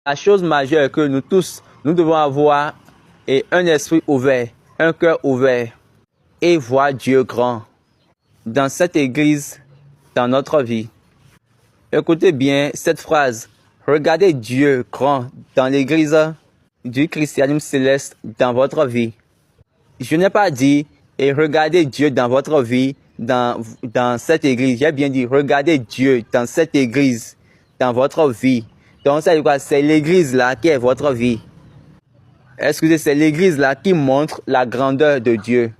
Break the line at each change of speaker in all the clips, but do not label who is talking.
La chose majeure que nous tous, nous devons avoir est un esprit ouvert, un cœur ouvert et voir Dieu grand dans cette église, dans notre vie. Écoutez bien cette phrase. Regardez Dieu grand dans l'église du christianisme céleste dans votre vie. Je n'ai pas dit et regardez Dieu dans votre vie, dans cette église. J'ai bien dit regardez Dieu dans cette église, dans votre vie. Donc ça veut dire quoi? C'est l'église là qui est votre vie. Excusez, c'est l'église là qui montre la grandeur de Dieu.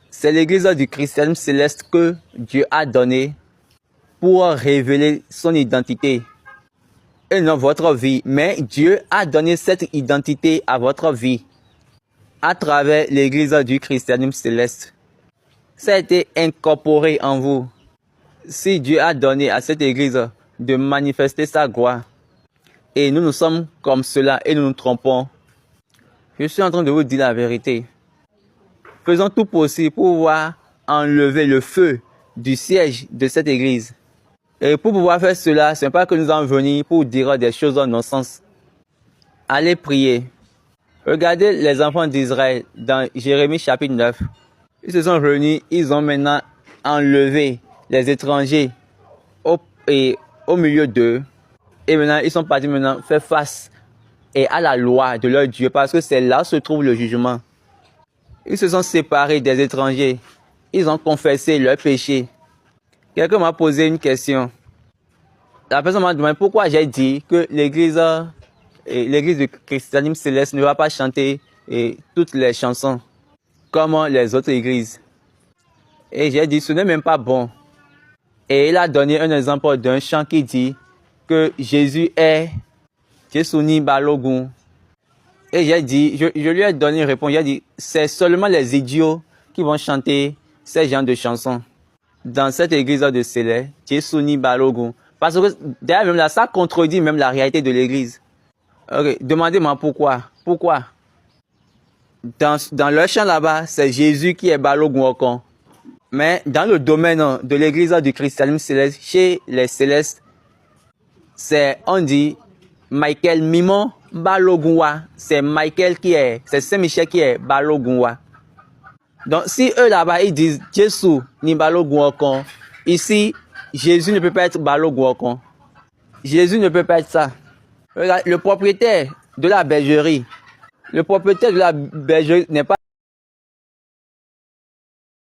C'est l'église du christianisme céleste que Dieu a donné pour révéler son identité. Et non votre vie, mais Dieu a donné cette identité à votre vie à travers l'église du christianisme céleste. Ça a été incorporé en vous. Si Dieu a donné à cette église de manifester sa gloire, et nous sommes comme cela et nous nous trompons, je suis en train de vous dire la vérité. Faisons tout possible pour pouvoir enlever le feu du siège de cette église. Et pour pouvoir faire cela, ce n'est pas que nous allons venir pour dire des choses en non-sens. Allez prier. Regardez les enfants d'Israël dans Jérémie chapitre 9. Ils se sont réunis, ils ont maintenant enlevé les étrangers au milieu d'eux. Et maintenant, ils sont partis maintenant faire face à la loi de leur Dieu parce que c'est là où se trouve le jugement. Ils se sont séparés des étrangers. Ils ont confessé leurs péchés. Quelqu'un m'a posé une question. La personne m'a demandé pourquoi j'ai dit que l'église du christianisme céleste ne va pas chanter toutes les chansons comme les autres églises. Et j'ai dit ce n'est même pas bon. Et il a donné un exemple d'un chant qui dit que Jésus est Jesuni Balogun. Et j'ai dit, je lui ai donné une réponse. J'ai dit, c'est seulement les idiots qui vont chanter ces genres de chansons dans cette église de Céleste, Jesuni Balogun. Parce que d'ailleurs même là, ça contredit même la réalité de l'église. Okay. Demandez-moi pourquoi. Pourquoi? Dans leur chant là-bas, c'est Jésus qui est Balogun Okon. Mais dans le domaine de l'église du christianisme céleste, chez les célestes, on dit Michael Mimon Balogunwa. C'est Saint-Michel qui est Balogunwa. Donc si eux là-bas ils disent Jésus ni Balogun Okon, ici Jésus ne peut pas être Balogun Okon. Jésus ne peut pas être ça. Regarde, le propriétaire de la bergerie n'est pas